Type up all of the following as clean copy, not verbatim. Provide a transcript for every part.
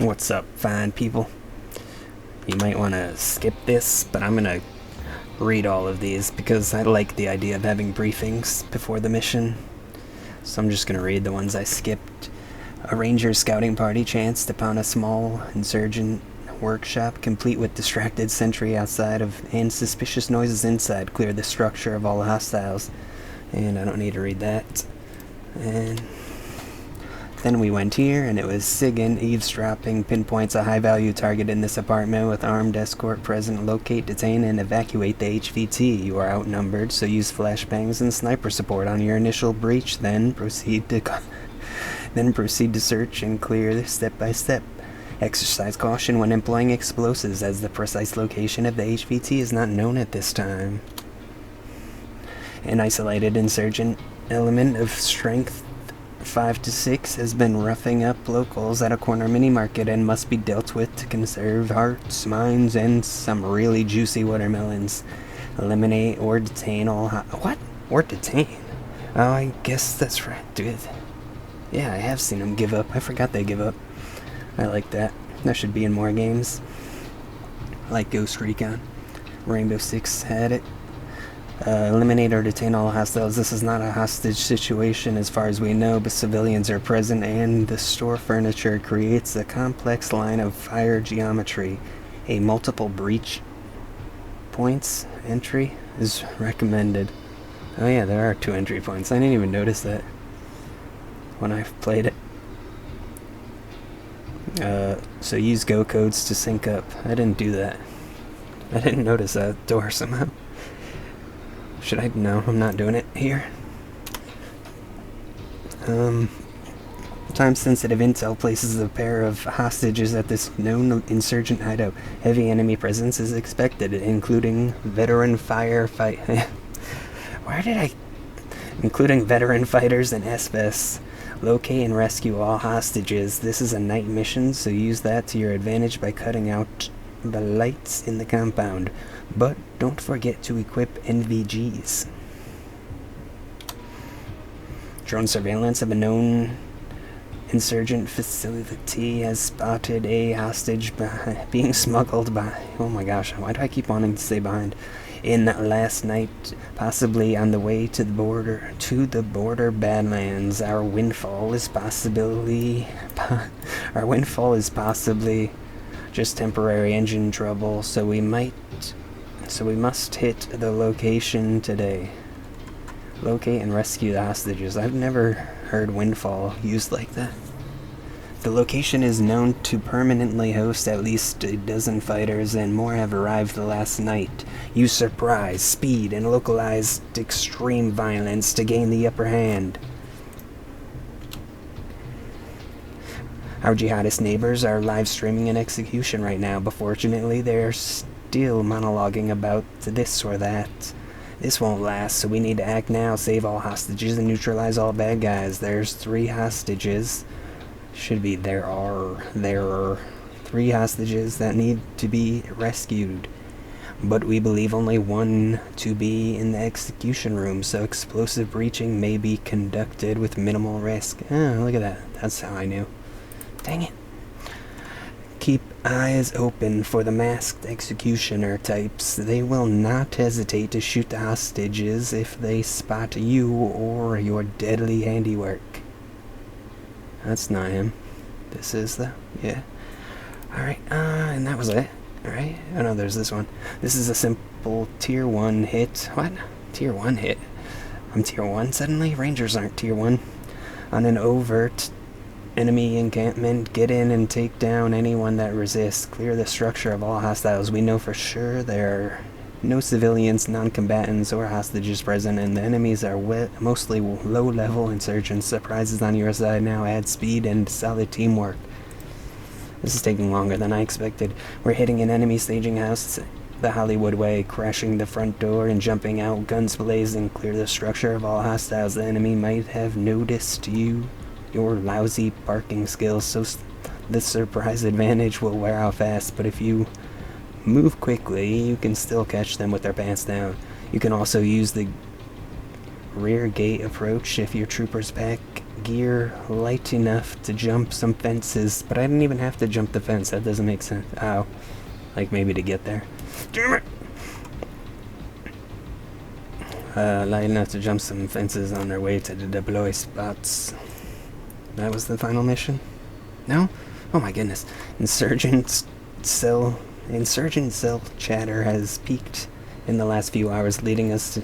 What's up, fine people? You might want to skip this, but I'm gonna read all of these because I like the idea of having briefings before the mission. So I'm just gonna read the ones I skipped. A ranger scouting party chanced upon a small insurgent workshop, complete with distracted sentry outside and suspicious noises inside. Clear the structure of all hostiles. And I don't need to read that. And then we went here, and it was SIGINT eavesdropping pinpoints a high-value target in this apartment with armed escort present. Locate, detain, and evacuate the HVT. You are outnumbered, so use flashbangs and sniper support on your initial breach. Then proceed to search and clear step by step. Exercise caution when employing explosives, as the precise location of the HVT is not known at this time. An isolated insurgent element of strength 5 to 6 has been roughing up locals at a corner mini-market and must be dealt with to conserve hearts, minds, and some really juicy watermelons. Eliminate or detain all what? Or detain? Oh, I guess that's right, dude. Yeah, I have seen them give up. I forgot they give up. I like that. That should be in more games. Like Ghost Recon. Rainbow Six had it. Eliminate or detain all hostiles. This is not a hostage situation as far as we know, but civilians are present and the store furniture creates a complex line of fire geometry. A multiple breach points entry is recommended. Oh yeah, there are 2 entry points. I didn't even notice that when I played it. So use go codes to sync up. I didn't do that. I didn't notice that door somehow. Should I? No, I'm not doing it here. Time-sensitive intel places a pair of hostages at this known insurgent hideout. Heavy enemy presence is expected, including veteran firefight. Including veteran fighters and SBES. Locate and rescue all hostages. This is a night mission, so use that to your advantage by cutting out the lights in the compound. But don't forget to equip NVGs. Drone surveillance of a known insurgent facility has spotted a hostage being smuggled by... Oh my gosh, why do I keep wanting to say behind? In last night, possibly on the way to the border Badlands. Our windfall is possibly just temporary engine trouble, so we must hit the location today. Locate and rescue the hostages. I've never heard windfall used like that. The location is known to permanently host at least a dozen fighters, and more have arrived the last night. Use surprise, speed, and localized extreme violence to gain the upper hand. Our jihadist neighbors are live streaming an execution right now, but fortunately they're still monologuing about this or that. This won't last, so we need to act now, save all hostages, and neutralize all bad guys. There's 3 hostages. There are 3 hostages that need to be rescued. But we believe only 1 to be in the execution room, so explosive breaching may be conducted with minimal risk. Oh, look at that. That's how I knew. Dang it. Keep eyes open for the masked executioner types. They will not hesitate to shoot the hostages if they spot you or your deadly handiwork. That's not him. This is the... yeah. Alright, and that was it. Alright, oh no, there's this one. This is a simple tier 1 hit. What? Tier 1 hit? I'm tier 1 suddenly? Rangers aren't tier 1. On an overt enemy encampment, get in and take down anyone that resists. Clear the structure of all hostiles. We know for sure there are no civilians, non-combatants, or hostages present, and the enemies are mostly low-level insurgents. Surprises on your side now. Add speed and solid teamwork. This is taking longer than I expected. We're hitting an enemy staging house the Hollywood way, crashing the front door and jumping out, guns blazing. Clear the structure of all hostiles. The enemy might have noticed your lousy parking skills, so the surprise advantage will wear out fast, but if you move quickly, you can still catch them with their pants down. You can also use the rear gate approach if your troopers pack gear light enough to jump some fences, but I didn't even have to jump the fence. That doesn't make sense. Ow. Like, maybe to get there. Damn it! Light enough to jump some fences on their way to the deploy spots. That was the final mission? No? Oh my goodness. Insurgent cell chatter has peaked in the last few hours, leading us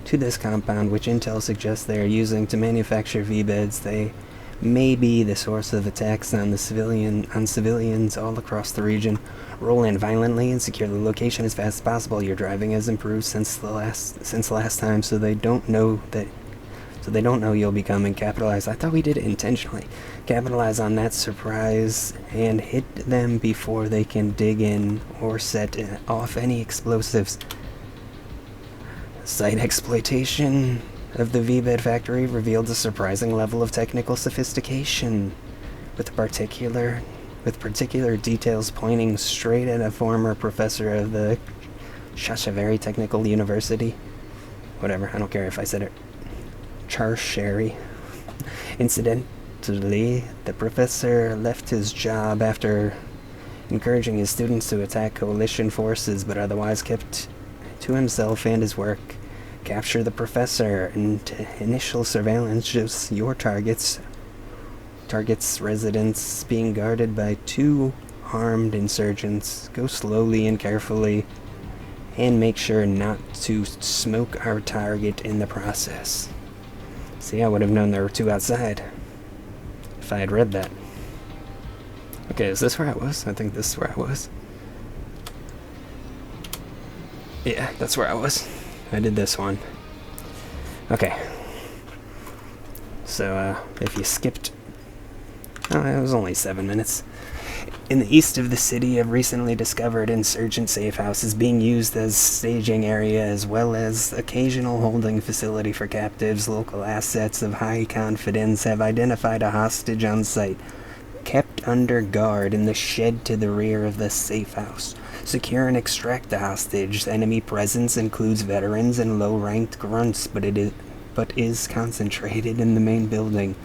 to this compound, which intel suggests they are using to manufacture V-beds. They may be the source of attacks on civilians all across the region. Roll in violently and secure the location as fast as possible. Your driving has improved since last time, so they don't know you'll be coming. Capitalize. I thought we did it intentionally. Capitalize on that surprise and hit them before they can dig in or set off any explosives. Site exploitation of the V-bed factory revealed a surprising level of technical sophistication, with particular details pointing straight at a former professor of the Shashavari Technical University. Whatever, I don't care if I said it. Charshari. Incidentally, the professor left his job after encouraging his students to attack coalition forces, but otherwise kept to himself and his work. Capture the professor, and initial surveillance shows your target's residence being guarded by 2 armed insurgents. Go slowly and carefully, and make sure not to smoke our target in the process. See, I would have known there were 2 outside if I had read that. Okay, is this where I was? I think this is where I was. Yeah, that's where I was. I did this one. Okay. So, if you skipped... Oh, it was only 7 minutes. In the east of the city, a recently discovered insurgent safe house is being used as staging area as well as occasional holding facility for captives. Local assets of high confidence have identified a hostage on site, kept under guard in the shed to the rear of the safe house. Secure and extract the hostage. Enemy presence includes veterans and low-ranked grunts, but is concentrated in the main building.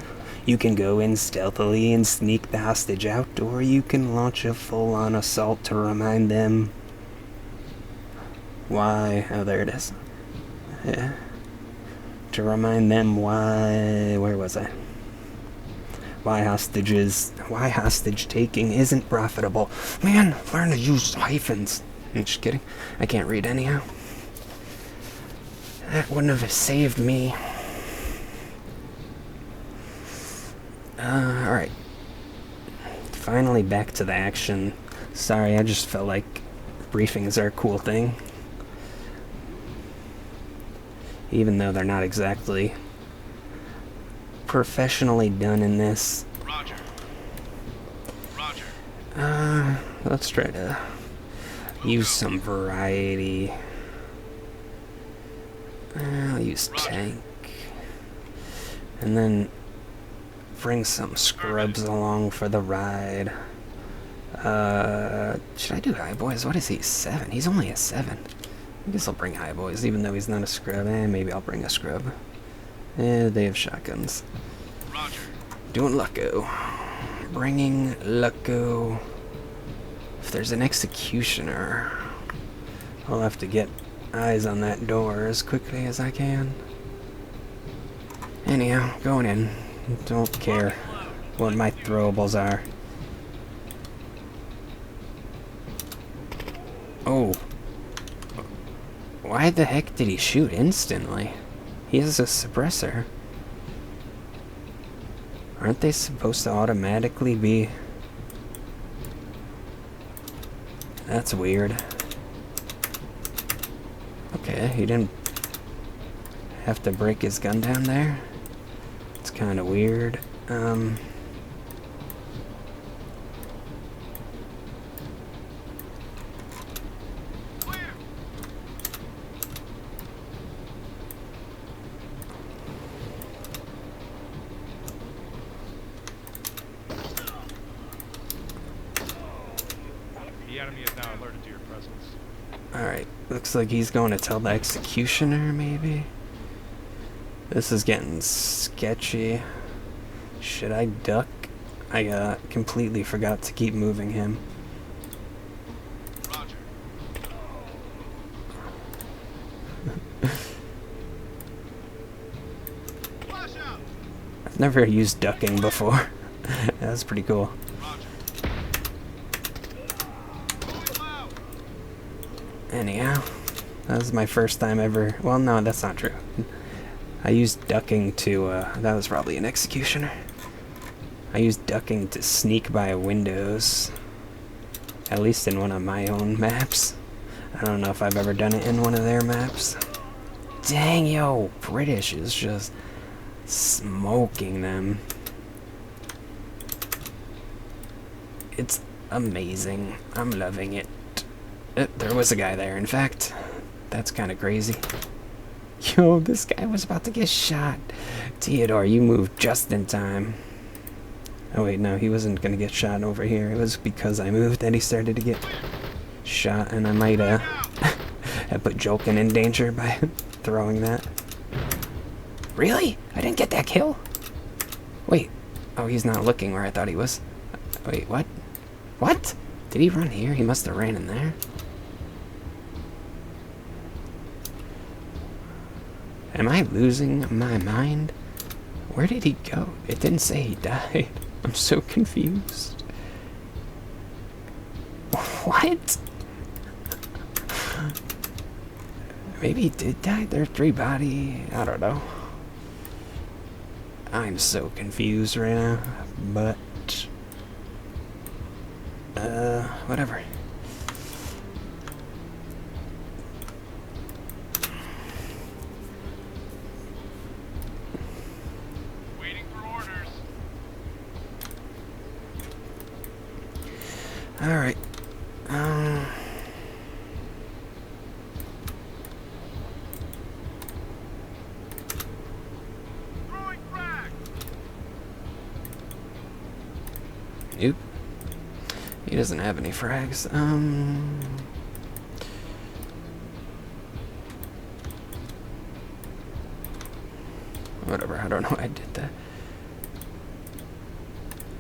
You can go in stealthily and sneak the hostage out, or you can launch a full-on assault to remind them why... Oh, there it is. Yeah. To remind them why... Where was I? Why hostage taking isn't profitable. Man, learn to use hyphens. I'm just kidding. I can't read anyhow. That wouldn't have saved me. Alright. Finally back to the action. Sorry, I just felt like briefings are a cool thing. Even though they're not exactly professionally done in this. Roger. Let's try to use some variety. I'll use tank. And then bring some scrubs along for the ride. Should I do high boys? What is he? 7? He's only a 7. I guess I'll bring high boys, even though he's not a scrub. Maybe I'll bring a scrub. They have shotguns. Roger. Doing Lucko. Bringing Lucko. If there's an executioner, I'll have to get eyes on that door as quickly as I can. Anyhow, going in. Don't care what my throwables are. Oh. Why the heck did he shoot instantly? He has a suppressor. Aren't they supposed to automatically be... That's weird. Okay, he didn't have to break his gun down there. It's kind of weird. The enemy is now alerted to your presence. Alright, looks like he's going to tell the executioner, maybe? This is getting sketchy. Should I duck? I completely forgot to keep moving him. Roger. Flash out. I've never used ducking before. That's pretty cool. Roger. Moving loud. Anyhow, that was my first time ever. Well, no, that's not true. I used ducking to, that was probably an executioner. I used ducking to sneak by windows. At least in one of my own maps. I don't know if I've ever done it in one of their maps. Dang, yo, British is just smoking them. It's amazing. I'm loving it. There was a guy there, in fact. That's kind of crazy. Yo, this guy was about to get shot. Theodore, you moved just in time. Oh wait, no, he wasn't gonna get shot over here. It was because I moved that he started to get shot, and I might have put Jolkin in danger by throwing that. Really? I didn't get that kill? Wait. Oh, he's not looking where I thought he was. Wait, what? What? Did he run here? He must have ran in there. Am I losing my mind? Where did he go? It didn't say he died. I'm so confused. What? Maybe he did die? There are 3 bodies. I don't know. I'm so confused right now. But... whatever. Waiting for orders. Alright. Throwing frag. Nope. He doesn't have any frags. Whatever, I don't know why I did that.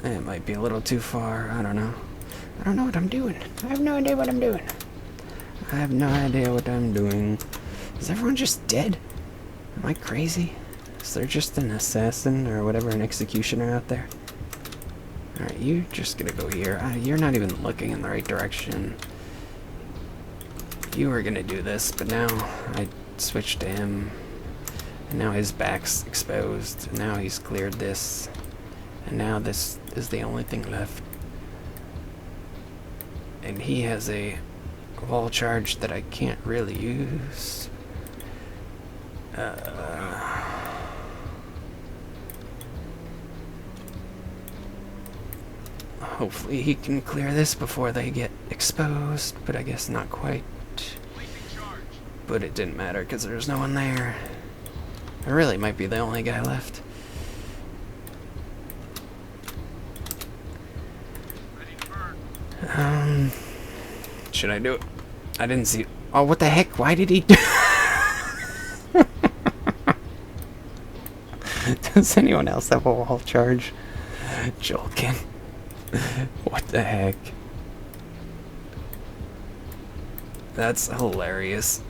It might be a little too far, I don't know. I don't know what I'm doing. I have no idea what I'm doing. I have no idea what I'm doing. Is everyone just dead? Am I crazy? Is there just an assassin or whatever, an executioner out there? Alright, you're just gonna go here. You're not even looking in the right direction. You were gonna do this, but now I switched to him. And now his back's exposed. And now he's cleared this. And now this is the only thing left. And he has a wall charge that I can't really use. Hopefully he can clear this before they get exposed, but I guess not quite. Placing charge. But it didn't matter because there's no one there. I really might be the only guy left. Ready to burn. Should I do it? I didn't see. Oh, what the heck? Why did he? Does anyone else have a wall charge? Jolkin. What the heck? That's hilarious.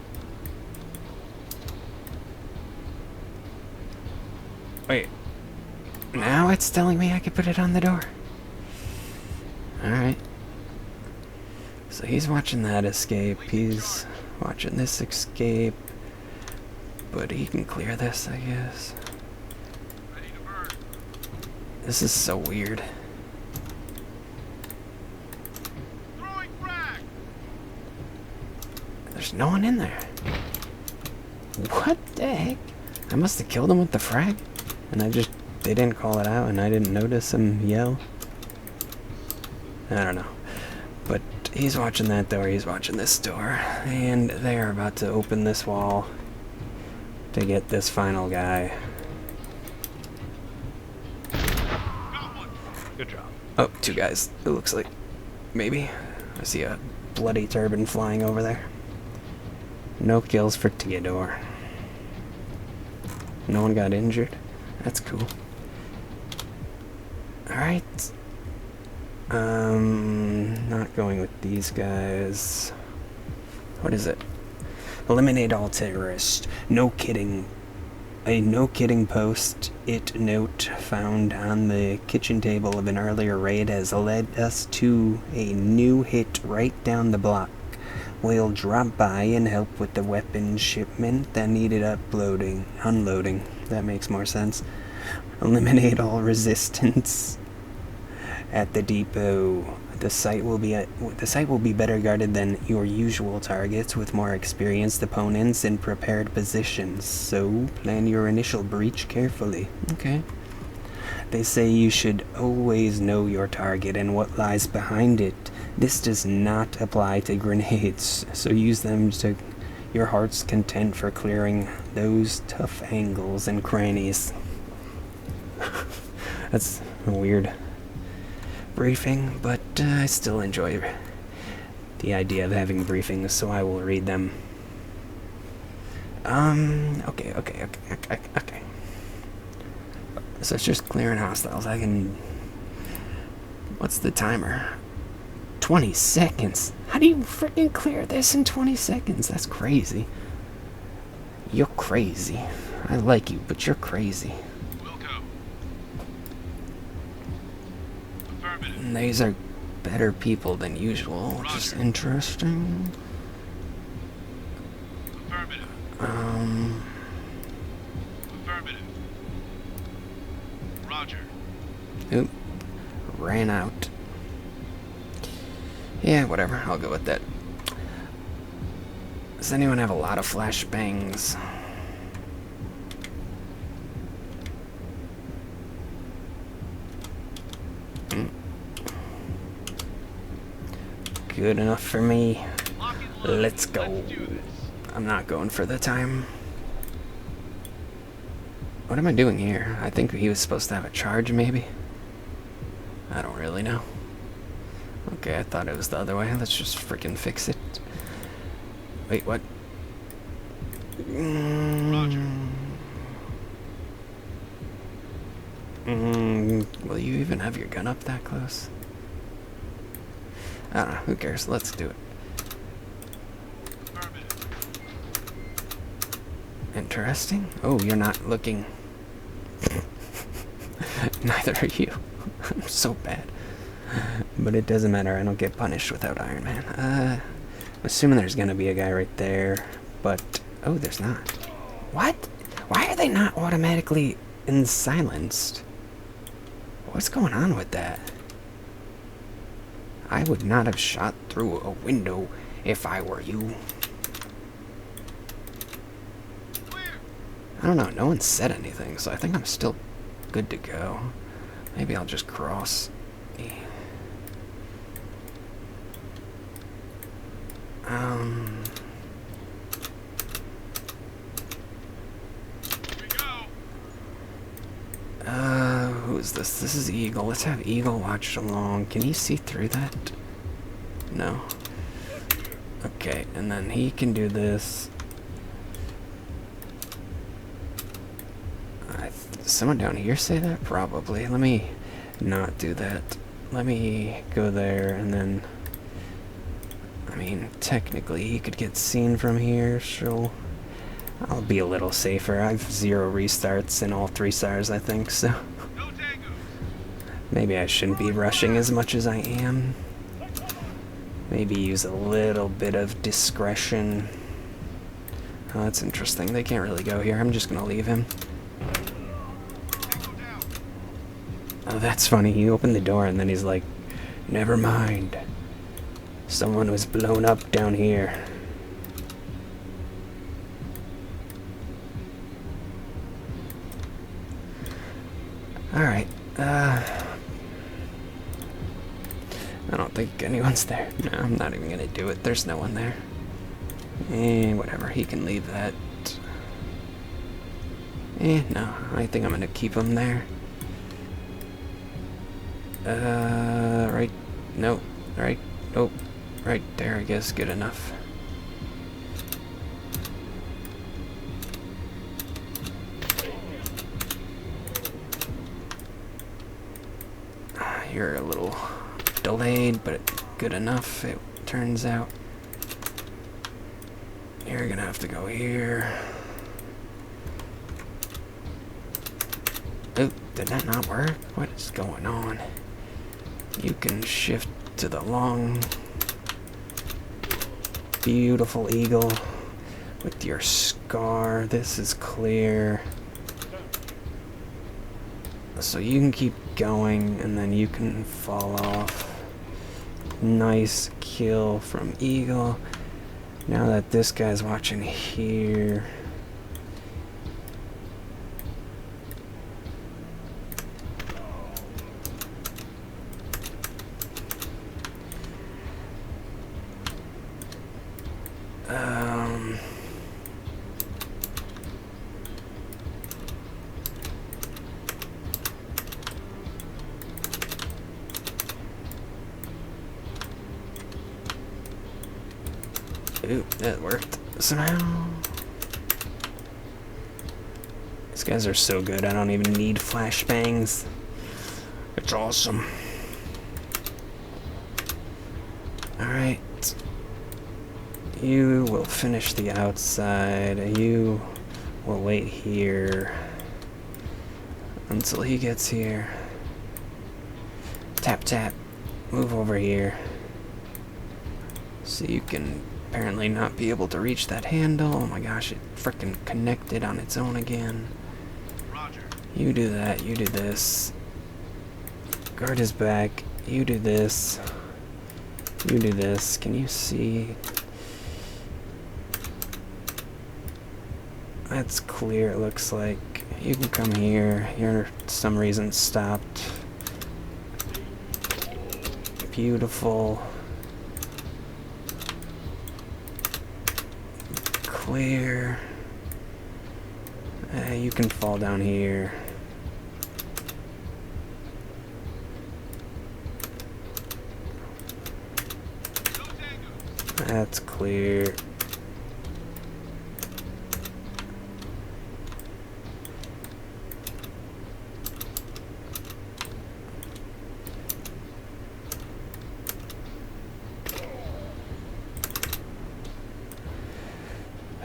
Wait. Now it's telling me I could put it on the door. Alright. So he's watching that escape. He's watching this escape. But he can clear this, I guess. Ready to burn. This is so weird. Throwing frag. There's no one in there. What the heck? I must have killed him with the frag. And they didn't call it out and I didn't notice him yell. I don't know. But he's watching that door, he's watching this door. And they are about to open this wall to get this final guy. Got one. Good job. Oh, 2 guys, it looks like. Maybe. I see a bloody turban flying over there. No kills for Theodore. No one got injured. That's cool. Alright. Not going with these guys. What is it? Eliminate all terrorists. No kidding. A no kidding post-it note found on the kitchen table of an earlier raid has led us to a new hit right down the block. We'll drop by and help with the weapons shipment that needed unloading. That makes more sense. Eliminate all resistance at the depot. The site will be better guarded than your usual targets, with more experienced opponents in prepared positions. So plan your initial breach carefully. Okay. They say you should always know your target and what lies behind it. This does not apply to grenades, so use them to your heart's content for clearing those tough angles and crannies. That's a weird briefing, but I still enjoy the idea of having briefings, so I will read them. Okay. So it's just clearing hostiles. I can... What's the timer? 20 seconds? How do you freaking clear this in 20 seconds? That's crazy. You're crazy. I like you, but you're crazy. And these are better people than usual, which is interesting. Affirmative. Affirmative. Roger. Oop. Ran out. Yeah, whatever. I'll go with that. Does anyone have a lot of flashbangs? Good enough for me. Let's go. I'm not going for the time. What am I doing here? I think he was supposed to have a charge, maybe? I don't really know. Okay, I thought it was the other way. Let's just freaking fix it. Wait, what? Will you even have your gun up that close? I don't know, who cares? Let's do it. Interesting. Oh, you're not looking. Neither are you. I'm so bad. But it doesn't matter, I don't get punished without Iron Man. I'm assuming there's gonna be a guy right there, but... Oh, there's not. What? Why are they not automatically silenced? What's going on with that? I would not have shot through a window if I were you. I don't know, no one said anything, so I think I'm still good to go. Maybe I'll just cross. Who is this? This is Eagle. Let's have Eagle watch along. Can he see through that? No. Okay, and then he can do this. Someone down here say that? Probably. Let me not do that. Let me go there, and then... I mean, technically, he could get seen from here, so... I'll be a little safer. I have 0 restarts in all 3 stars, I think, so... Maybe I shouldn't be rushing as much as I am. Maybe use a little bit of discretion. Oh, that's interesting. They can't really go here. I'm just gonna leave him. Oh, that's funny. He opened the door and then he's like, never mind. Someone was blown up down here. Alright, I don't think anyone's there. No, I'm not even gonna do it. There's no one there. Whatever. He can leave that. No. I think I'm gonna keep him there. Right. No. Right. Oh. Right there, I guess. Good enough. You're a little delayed, but good enough, it turns out. You're gonna have to go here. Oh, did that not work? What is going on? You can shift to the long, beautiful eagle with your scar. This is clear. So you can keep going, and then you can fall off. Nice kill from eagle. Now that this guy's watching here, ooh, that worked somehow. These guys are so good, I don't even need flashbangs. It's awesome. Alright. You will finish the outside. You will wait here until he gets here. Tap, tap. Move over here. So you can apparently not be able to reach that handle. Oh my gosh, it frickin' connected on its own again. Roger. You do that, you do this. Guard his back. You do this. You do this. Can you see? That's clear, it looks like. You can come here. You're for some reason stopped. Beautiful. Clear. You can fall down here. That's clear.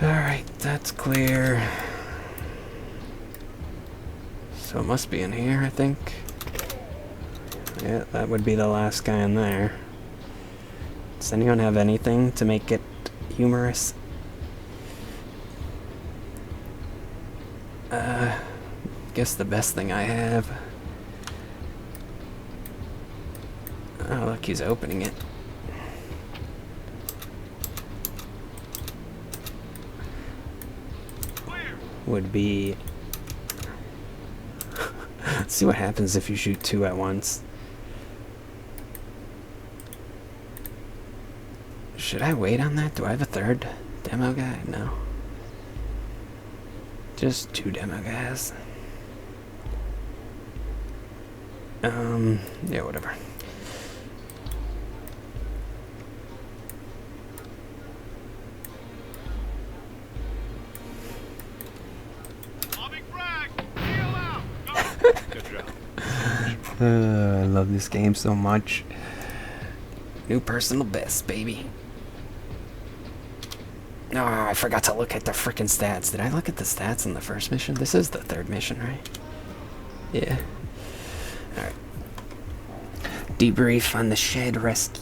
Alright, that's clear. So it must be in here, I think. Yeah, that would be the last guy in there. Does anyone have anything to make it humorous? Guess the best thing I have. Oh, look, he's opening it. Would be... Let's see what happens if you shoot two at once. Should I wait on that? Do I have a third demo guy? No. Just two demo guys. Yeah, whatever. Good job. I love this game so much. New personal best, baby. Oh, I forgot to look at the frickin' stats. Did I look at the stats in the first mission? This is the third mission, right? Yeah. Alright. Debrief on the shed rescue.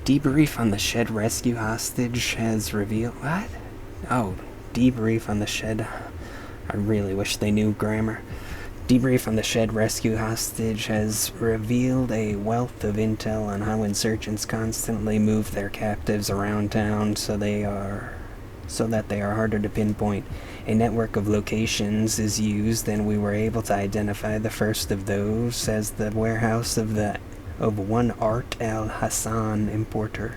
Debrief on the shed rescue hostage has revealed... What? Oh, debrief on the shed... I really wish they knew grammar. Debrief on the shed rescue hostage has revealed a wealth of intel on how insurgents constantly move their captives around town so that they are harder to pinpoint. A network of locations is used, and we were able to identify the first of those as the warehouse of one Art Al Hassan importer.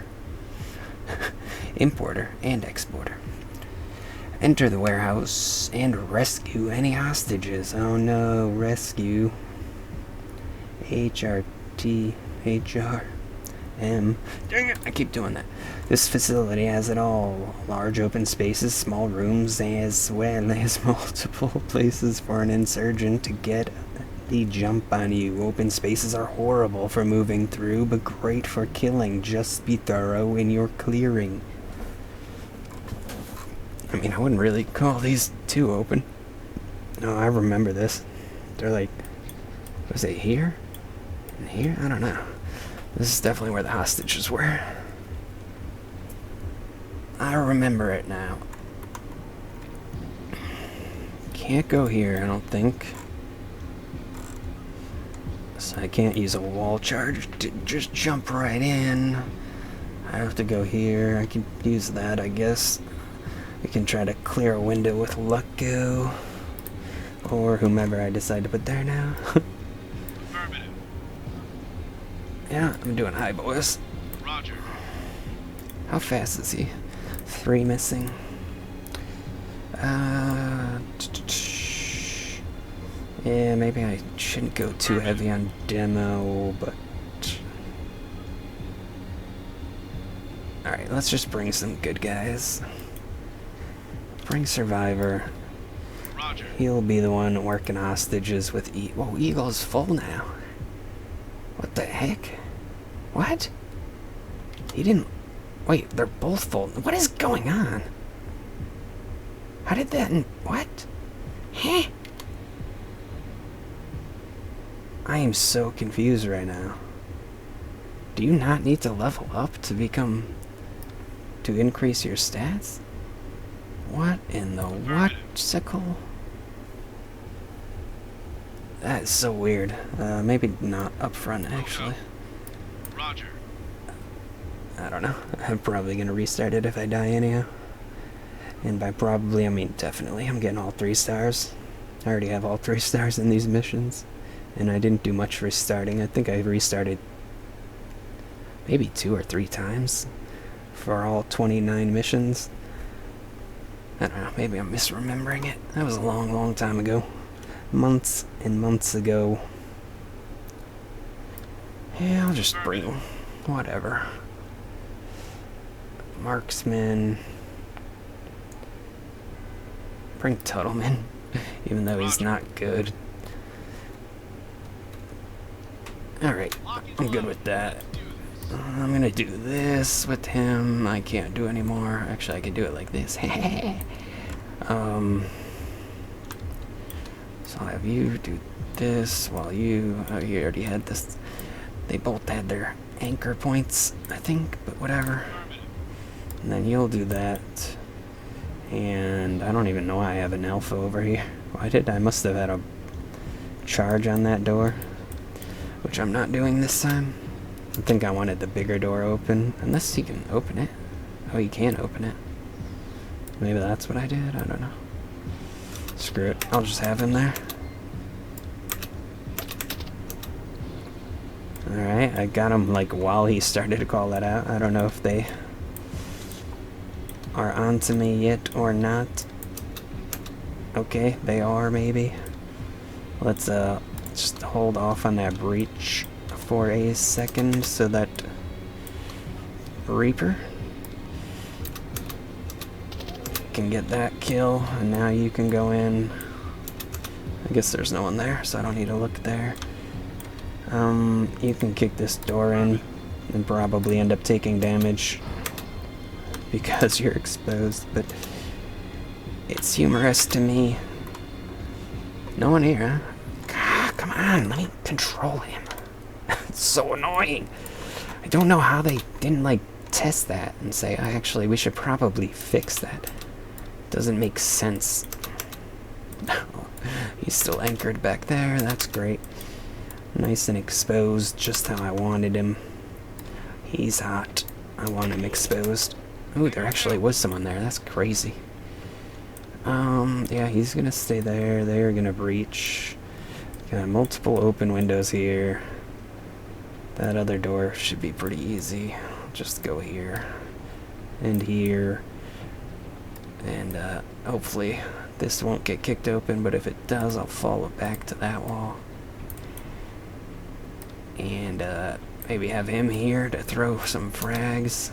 Importer and exporter. Enter the warehouse and rescue any hostages. Oh no, rescue. HRT, HRM. Dang it, I keep doing that. This facility has it all. Large open spaces, small rooms, as well as multiple places for an insurgent to get They jump on you. Open spaces are horrible for moving through, but great for killing. Just be thorough in your clearing. I mean, I wouldn't really call these too open. No, I remember this. They're like, was it here? And here? I don't know. This is definitely where the hostages were. I remember it now. Can't go here, I don't think. So I can't use a wall charge to just jump right in. I have to go here. I can use that, I guess. We can try to clear a window with Lucko. Or whomever I decide to put there now. Affirmative. Yeah, I'm doing high, boys. Roger. How fast is he? 3 missing. Yeah, maybe I shouldn't go too heavy on demo, but... Alright, let's just bring some good guys. Bring Survivor. Roger. He'll be the one working hostages with Whoa, Eagle's full now. What the heck? What? He didn't... Wait, they're both full. What is going on? How did that... What? Huh? I am so confused right now. Do you not need to level up to become... to increase your stats? What in the what-sickle? That is so weird. Maybe not up front, actually. Roger. I don't know. I'm probably gonna restart it if I die anyhow. And by probably, I mean definitely. I'm getting all 3 stars. I already have all 3 stars in these missions. And I didn't do much restarting. I think I restarted maybe 2 or 3 times for all 29 missions. I don't know, maybe I'm misremembering it. That was a long, long time ago. Months and months ago. Yeah, I'll just bring whatever. Marksman. Bring Tuttleman, even though he's not good. Alright, I'm good with that. I'm gonna do this with him. I can't do anymore. Actually, I can do it like this. So I'll have you do this while you... Oh, you already had this. They both had their anchor points, I think, but whatever. And then you'll do that. And I don't even know why I have an alpha over here. Why did I must have had a charge on that door, which I'm not doing this time. I think I wanted the bigger door open, unless he can open it. Oh, you can't open it. Maybe that's what I did, I don't know. Screw it, I'll just have him there. Alright, I got him like while he started to call that out. I don't know if they are onto me yet or not. Okay, they are maybe. Let's just hold off on that breach for a second so that Reaper can get that kill, and now you can go in. I guess there's no one there, so I don't need to look there. You can kick this door in and probably end up taking damage because you're exposed, but it's humorous to me. No one here, huh? God, come on, let me control him. It's so annoying. I don't know how they didn't, like, test that and say, actually, we should probably fix that. Doesn't make sense. He's still anchored back there, that's great. Nice and exposed, just how I wanted him. He's hot. I want him exposed. Ooh, there actually was someone there, that's crazy. Yeah, he's gonna stay there. They're gonna breach. Got multiple open windows here. That other door should be pretty easy. Just go here and here, and hopefully this won't get kicked open, but if it does, I'll follow back to that wall and maybe have him here to throw some frags.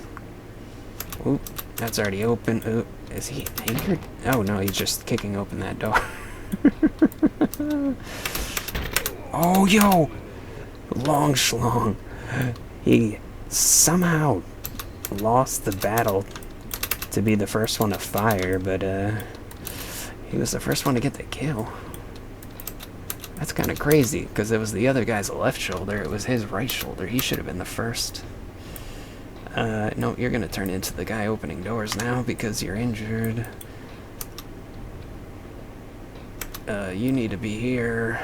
Oop, that's already open. Oop, is he anchored? Oh no, he's just kicking open that door. Oh, yo! Long Schlong. He somehow lost the battle to be the first one to fire, but he was the first one to get the kill. That's kind of crazy, because it was the other guy's left shoulder. It was his right shoulder. He should have been the first. No, you're going to turn into the guy opening doors now because you're injured. You need to be here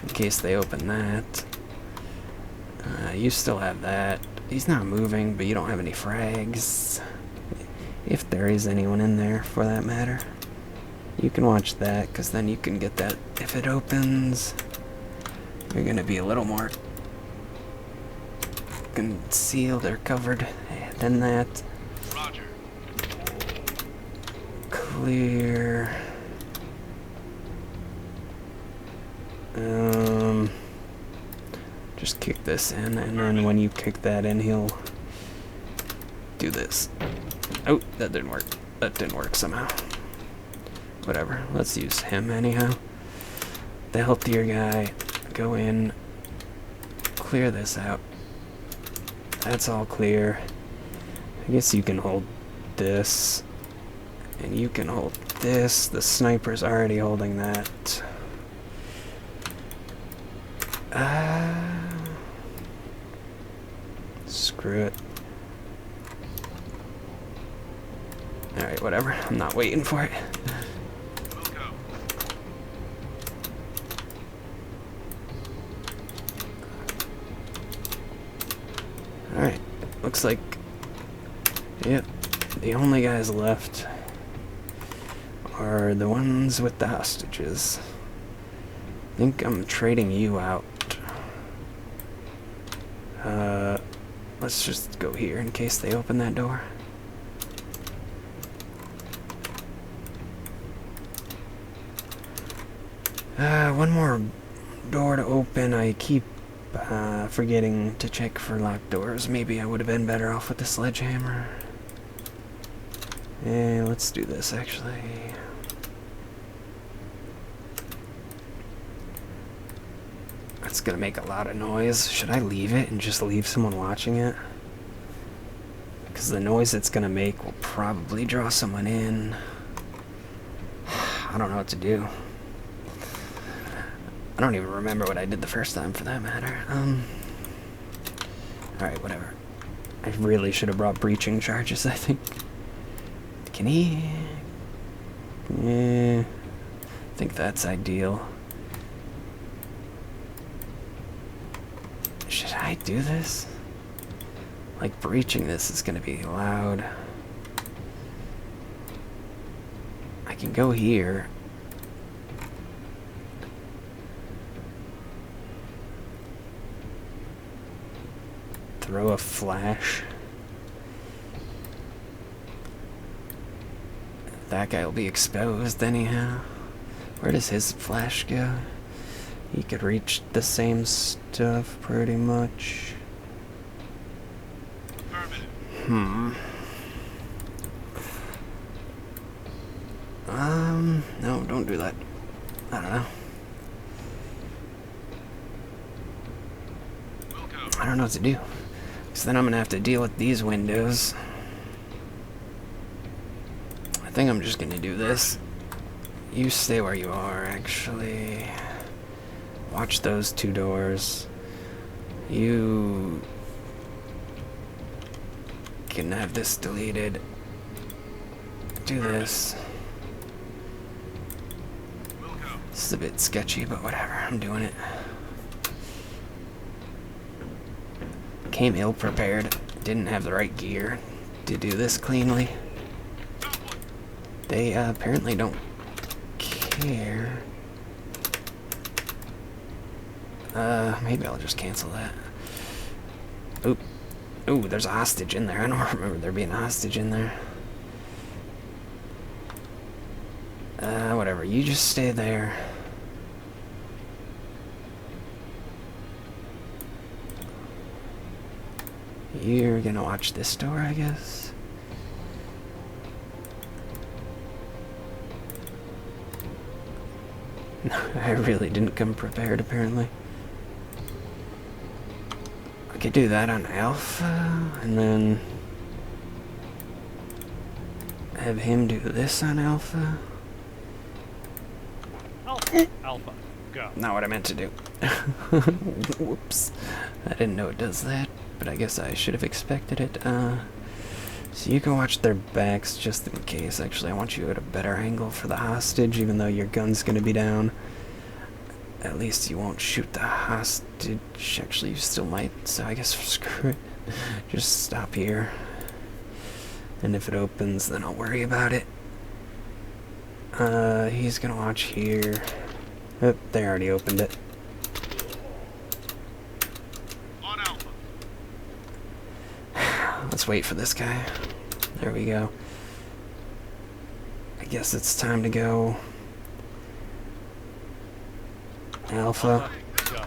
in case they open that. You still have that. He's not moving, but you don't have any frags. If there is anyone in there, for that matter. You can watch that, because then you can get that if it opens. You're going to be a little more concealed or covered than that. Roger. Clear. Just kick this in, and then when you kick that in, he'll do this. Oh, that didn't work. That didn't work somehow. Whatever, let's use him anyhow. The healthier guy, go in, clear this out. That's all clear. I guess you can hold this, and you can hold this. The sniper's already holding that. Screw it. Alright, whatever. I'm not waiting for it. We'll go. Alright, looks like, yep, the only guys left are the ones with the hostages. I think I'm trading you out. Let's just go here in case they open that door. One more door to open. I keep forgetting to check for locked doors. Maybe I would have been better off with the sledgehammer. Let's do this, actually. That's gonna make a lot of noise. Should I leave it and just leave someone watching it? Because the noise it's gonna make will probably draw someone in. I don't know what to do. I don't even remember what I did the first time, for that matter. Alright, whatever. I really should have brought breaching charges, I think. Can he? Yeah. I think that's ideal. Should I do this? Like, breaching this is gonna be loud. I can go here. Throw a flash. That guy will be exposed anyhow. Where does his flash go? He could reach the same stuff pretty much. Affirmative. No, don't do that. I don't know. We'll go. I don't know what to do. So then I'm gonna have to deal with these windows. I think I'm just gonna do this. You stay where you are, actually. Watch those two doors. You can have this deleted. Do this. We'll go. This is a bit sketchy, but whatever. I'm doing it. Came ill prepared. Didn't have the right gear to do this cleanly. They apparently don't care. Maybe I'll just cancel that. Oop. Ooh, there's a hostage in there. I don't remember there being a hostage in there. Whatever. You just stay there. You're gonna watch this door, I guess. I really didn't come prepared, apparently. We could do that on Alpha, and then have him do this on Alpha. Alpha, Alpha, go. Not what I meant to do. Whoops. I didn't know it does that, but I guess I should have expected it. So you can watch their backs just in case. Actually, I want you at a better angle for the hostage, even though your gun's gonna be down. At least you won't shoot the hostage. Actually, you still might, so I guess screw it. Just stop here. And if it opens, then I'll worry about it. He's gonna watch here. Oh, they already opened it. On Alpha. Let's wait for this guy. There we go. I guess it's time to go. Alpha. Go.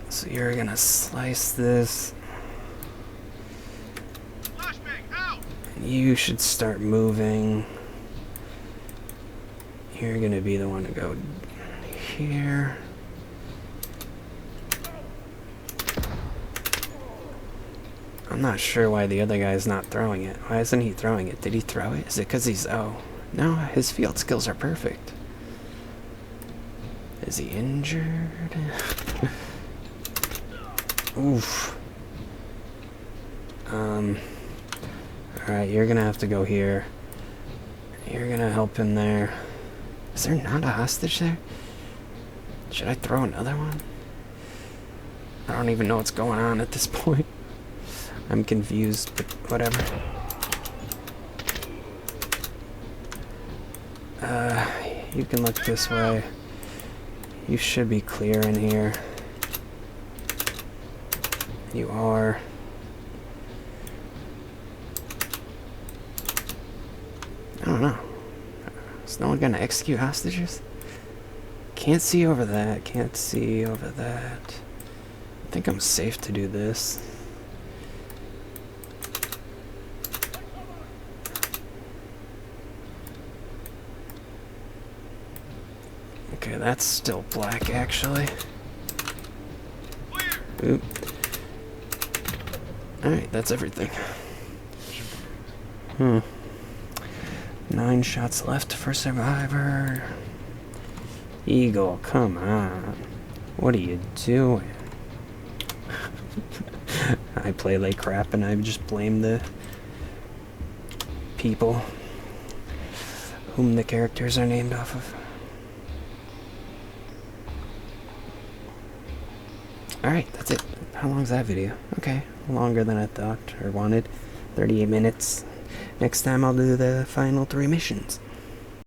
So you're gonna slice this. Flashbang out. And you should start moving. You're gonna be the one to go here. I'm not sure why the other guy's not throwing it. Why isn't he throwing it? Did he throw it? Is it because he's... Oh. No, his field skills are perfect. Is he injured? Oof. Alright, you're gonna have to go here. You're gonna help him there. Is there not a hostage there? Should I throw another one? I don't even know what's going on at this point. I'm confused, but whatever. You can look this way. You should be clear in here. You are. I don't know. Is no one gonna execute hostages? Can't see over that. Can't see over that. I think I'm safe to do this. Okay, that's still black, actually. Oop. Alright, that's everything. 9 shots left for Survivor. Eagle, come on. What are you doing? I play like crap and I just blame the people whom the characters are named off of. Alright, that's it. How long is that video? Okay, longer than I thought or wanted. 38 minutes. Next time I'll do the final 3 missions.